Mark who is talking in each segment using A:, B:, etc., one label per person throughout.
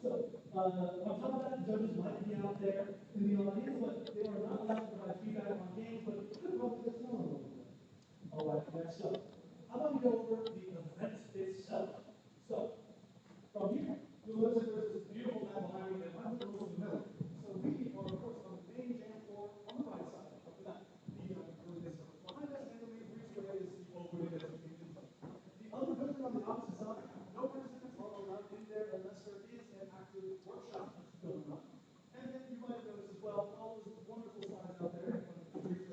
A: On top of that, the judges might be out there in the audience, but they are not allowed to provide feedback on games, but could probably just tell them a little bit. All right, next up. I want to go over the event itself. So, from here, you'll notice that there's this beautiful map behind me that I'm a little familiar. So we are, of course, on the main jam floor on the right side of that. Behind us, and the main breezeway is the opening as you can see. The other building on the opposite side, no participants are allowed in there unless there is an active workshop going on. And then you might notice as well all those wonderful signs out there in front of the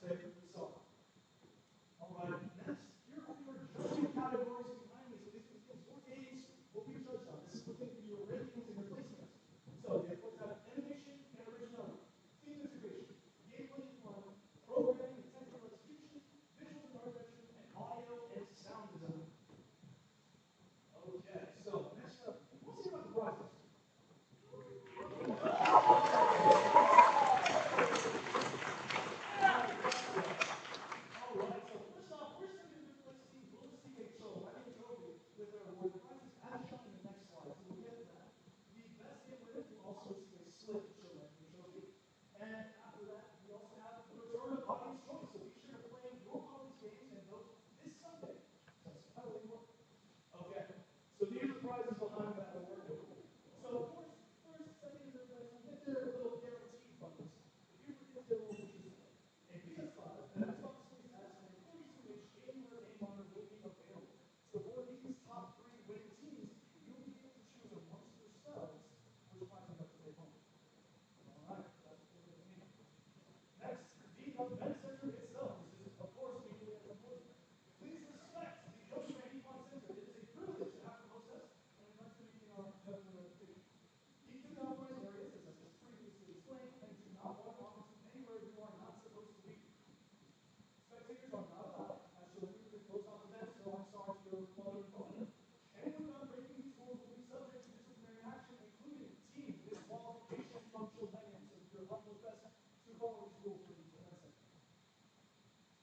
A: Okay, so, all right, next, here are your judging categories behind me. So these are the four games will be judged on. This is looking at your ratings and your placements. So you have to have animation and originality, theme integration, gameplay and fun, programming and technical execution, visuals and art direction, and audio and sound design. Okay, so next up, let's hear about the prizes. All right, so first off, we're sending the first team will receive a trophy with their award. The prizes as shown in the next slide, so we'll get to that. The best game winners will also receive a slip to show that new trophy. And after that, we also have the return of audience choice, so be sure to play your colleagues' games and vote this Sunday. So it's entirely worth it. Okay, so these are the prizes behind that award. So of course, first, second, and third place will get their little guaranteed funds. But here's what gets their little pieces of it. A PS5, an Xbox Series S, and a 32-inch 80-hertz monitor will be available. So for these top three winning teams, you'll be able to choose amongst yourselves which prize you'd like to take home. All right, that's what we're going to need. Next, the event center itself. This is, of course, equally as important. Please respect the Yoshi Econ Center. It is a privilege to have to host us, and we'd like to maintain our judgment reputation. Each of the authorized areas, as I just previously explained, and do not walk onto anywhere you are not supposed to be. Spectators are not allowed, as shown here with closed off events, so I'm sorry to your mother and father. Anyone not breaking these rules will be subject to disciplinary action, including team disqualification from Chillennium. So do your utmost best to follow these rules for the event center.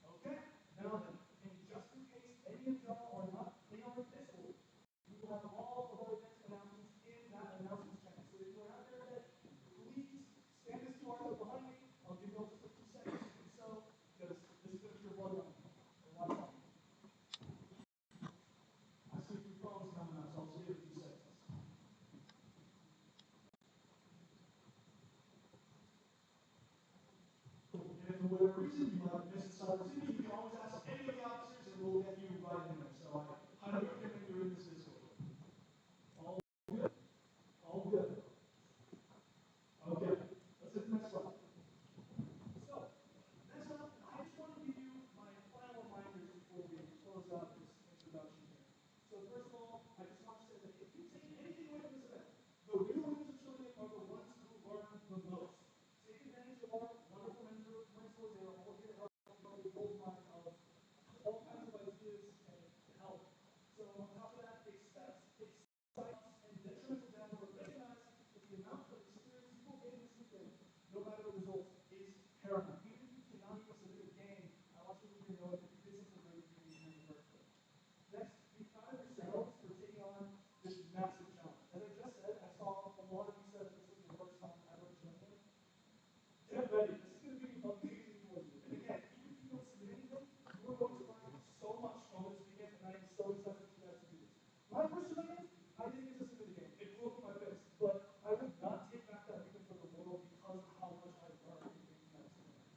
A: Okay, now then, and just in case any of y'all are not in our Discord, we will have all of our event announcements in that announcements channel. So if you're out there today, please scan this QR code behind me. I'll give you all just a few seconds to do so, because this is going to be your blood running. A lot of fun. I see a few phones coming up, so I'll see you in a few seconds. And if for whatever reason you have missed this opportunity, you can always ask any of the officers and we'll get you right in there. So I highly recommend you're in this Discord. All good. All good. Okay, let's hit the next slide. So, next up, I just want to give you my final reminders before we close out this introduction here. So first of all, I just want to say that if you take anything away from this event, the real winners of Chillennium are the ones who learn the most. Take advantage of our wonderful mentors. They are all here to help you know the gold mine of all kinds of ideas and help. So on top of that, expect excitement and detrimental damage, but recognize that the amount of experience you will gain this weekend, no matter the result, is paramount. Even if you cannot even submit a game, I want you to know that you did something great for you in the first place. Next, be proud of yourselves for taking on this massive challenge. As I just said, I saw a lot of you said that this was your first time ever Chillennium. Get ready. This is going to be amazing for you. And again, even if you don't submit anything, you're going to learn so much on this weekend, and I am so excited for you guys to do this. My first event, I didn't get to submit a game. It blew up in my face. But I would not take back that weekend for the world because of how much I learned in making that experience.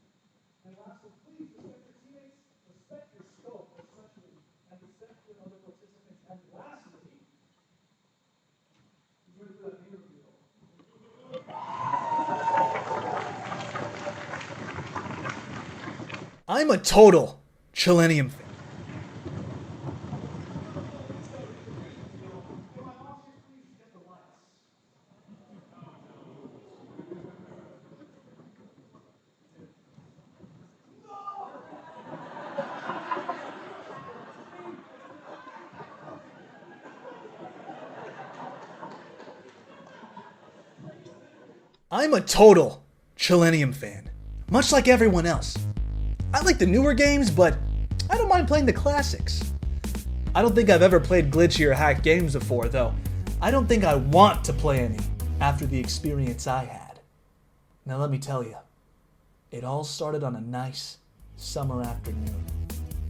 A: And lastly, please respect your teammates, respect your scope, especially, and respect your other participants. And lastly, who's ready for that name reveal?
B: I'm a total Chillennium fan. I'm a total Chillennium fan, much like everyone else. I like the newer games, but I don't mind playing the classics. I don't think I've ever played glitchy or hacked games before, though. I don't think I want to play any after the experience I had. Now let me tell you, it all started on a nice summer afternoon.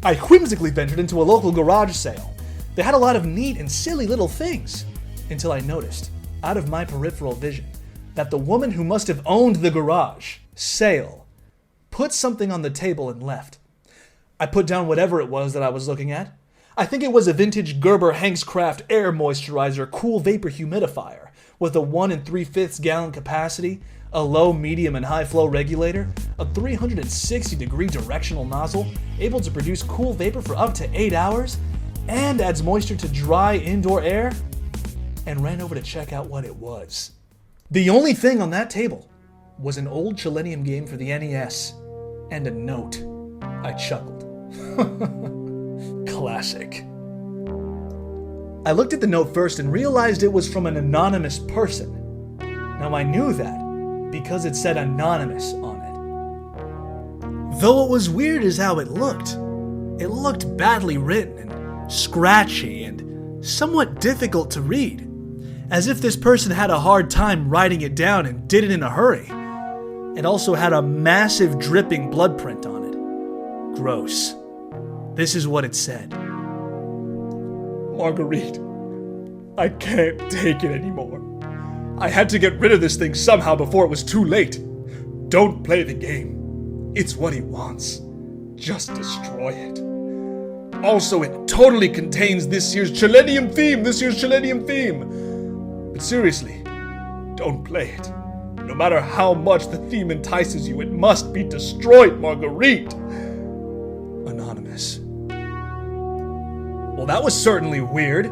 B: I whimsically ventured into a local garage sale. They had a lot of neat and silly little things, until I noticed, out of my peripheral vision, that the woman who must have owned the garage sale put something on the table and left. I put down whatever it was that I was looking at. I think it was a vintage Gerber Hankscraft air moisturizer cool vapor humidifier with a 1 3/5 gallon capacity, a low, medium, and high flow regulator, a 360-degree directional nozzle, able to produce cool vapor for up to 8 hours, and adds moisture to dry indoor air, and ran over to check out what it was. The only thing on that table was an old Chillennium game for the NES, and a note. I chuckled. Classic. I looked at the note first and realized it was from an anonymous person. Now I knew that because it said anonymous on it. Though what was weird is how it looked. It looked badly written and scratchy and somewhat difficult to read, as if this person had a hard time writing it down and did it in a hurry. It also had a massive dripping blood print on it. Gross. This is what it said. Marguerite, I can't take it anymore. I had to get rid of this thing somehow before it was too late. Don't play the game. It's what he wants. Just destroy it. Also, it totally contains this year's Chillennium theme. But seriously, don't play it. No matter how much the theme entices you, it must be destroyed, Marguerite. Anonymous. Well, that was certainly weird.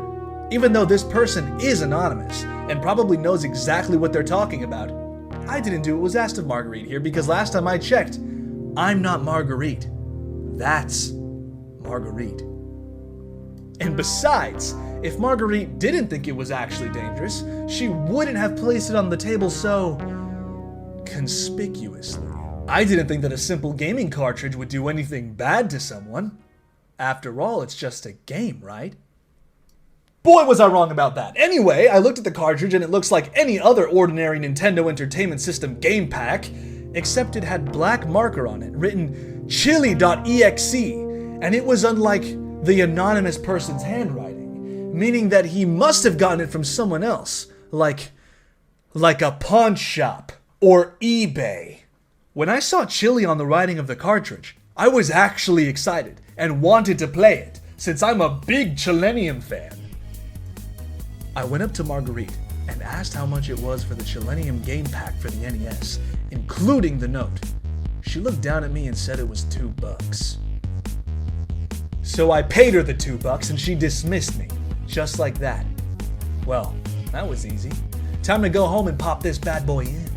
B: Even though this person is anonymous and probably knows exactly what they're talking about, I didn't do what was asked of Marguerite here because last time I checked, I'm not Marguerite. That's Marguerite. And besides, if Marguerite didn't think it was actually dangerous, she wouldn't have placed it on the table so conspicuously. I didn't think that a simple gaming cartridge would do anything bad to someone. After all, it's just a game, right? Boy, was I wrong about that. Anyway, I looked at the cartridge and it looks like any other ordinary Nintendo Entertainment System game pack, except it had black marker on it, written chili.exe, and it was unlike the anonymous person's handwriting, meaning that he must have gotten it from someone else, like a pawn shop or eBay. When I saw Chili on the writing of the cartridge, I was actually excited and wanted to play it, since I'm a big Chillennium fan. I went up to Marguerite and asked how much it was for the Chillennium game pack for the NES, including the note. She looked down at me and said it was $2. So I paid her the $2 and she dismissed me, just like that. Well, that was easy. Time to go home and pop this bad boy in.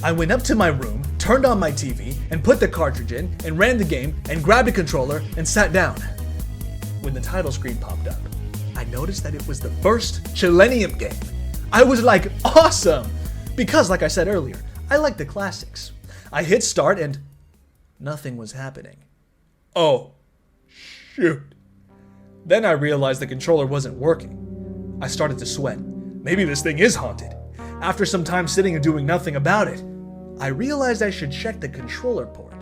B: I went up to my room, turned on my TV, and put the cartridge in, and ran the game, and grabbed a controller, and sat down. When the title screen popped up, I noticed that it was the first Chillennium game. I was like, awesome! Because, like I said earlier, I like the classics. I hit start and nothing was happening. Oh, shoot. Then I realized the controller wasn't working. I started to sweat. Maybe this thing is haunted. After some time sitting and doing nothing about it, I realized I should check the controller port.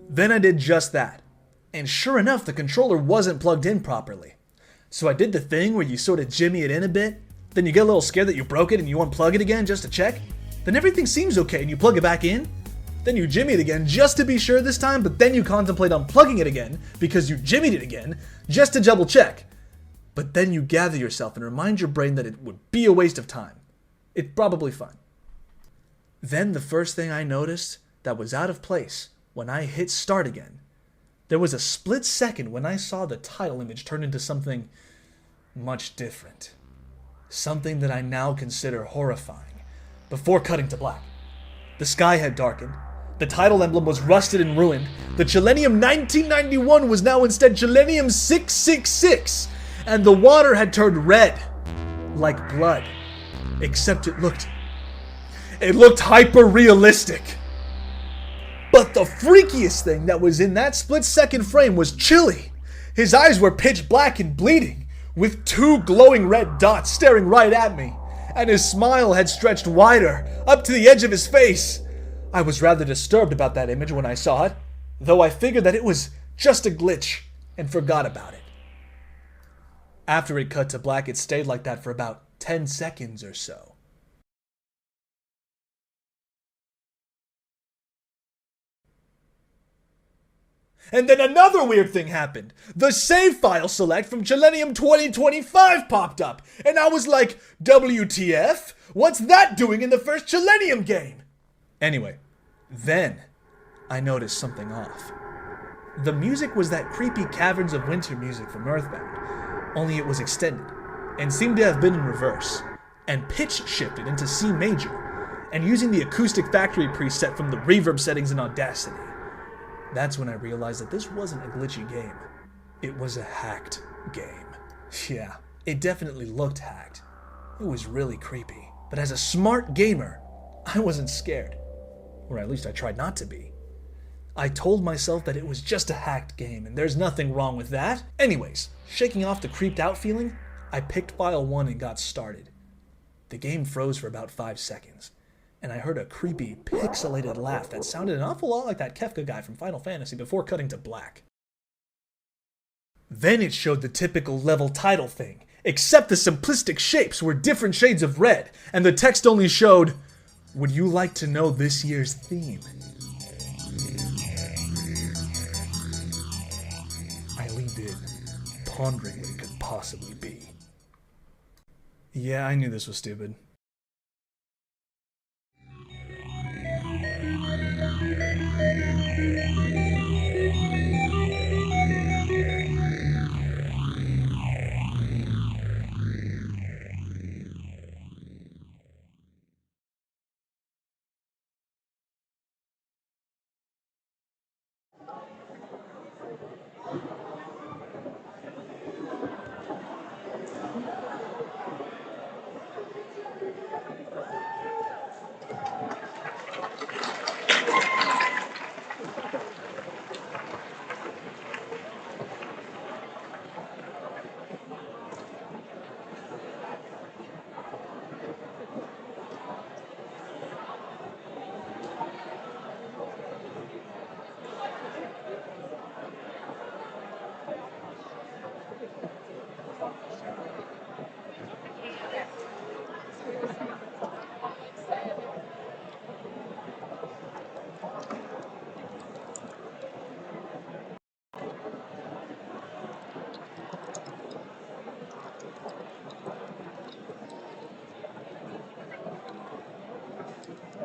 B: Then I did just that. And sure enough, the controller wasn't plugged in properly. So I did the thing where you sort of jimmy it in a bit, then you get a little scared that you broke it and you unplug it again just to check. Then everything seems okay and you plug it back in. Then you jimmy it again just to be sure this time, but then you contemplate unplugging it again because you jimmied it again just to double check. But then you gather yourself and remind your brain that it would be a waste of time. It's probably fun. Then the first thing I noticed that was out of place when I hit start again, there was a split second when I saw the title image turn into something much different. Something that I now consider horrifying. Before cutting to black, the sky had darkened, the title emblem was rusted and ruined, the Chillennium 1991 was now instead Chillennium 666, and the water had turned red, like blood, except it looked hyper-realistic. But the freakiest thing that was in that split-second frame was Chili. His eyes were pitch black and bleeding, with 2 glowing red dots staring right at me, and his smile had stretched wider, up to the edge of his face. I was rather disturbed about that image when I saw it, though I figured that it was just a glitch, and forgot about it. After it cut to black, it stayed like that for about 10 seconds or so. And then another weird thing happened. The save file select from Chillennium 2025 popped up. And I was like, WTF? What's that doing in the first Chillennium game? Anyway, then I noticed something off. The music was that creepy Caverns of Winter music from Earthbound, only it was extended, and seemed to have been in reverse, and pitch shifted into C major, and using the acoustic factory preset from the reverb settings in Audacity. That's when I realized that this wasn't a glitchy game. It was a hacked game. Yeah, it definitely looked hacked. It was really creepy. But as a smart gamer, I wasn't scared. Or at least I tried not to be. I told myself that it was just a hacked game, and there's nothing wrong with that. Anyways, shaking off the creeped out feeling, I picked file 1 and got started. The game froze for about 5 seconds, and I heard a creepy, pixelated laugh that sounded an awful lot like that Kefka guy from Final Fantasy before cutting to black. Then it showed the typical level title thing, except the simplistic shapes were different shades of red, and the text only showed, "Would you like to know this year's theme?" I leaned in, pondering what it could possibly be. Yeah, I knew this was stupid.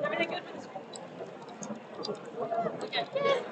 C: Everything good with this? Okay.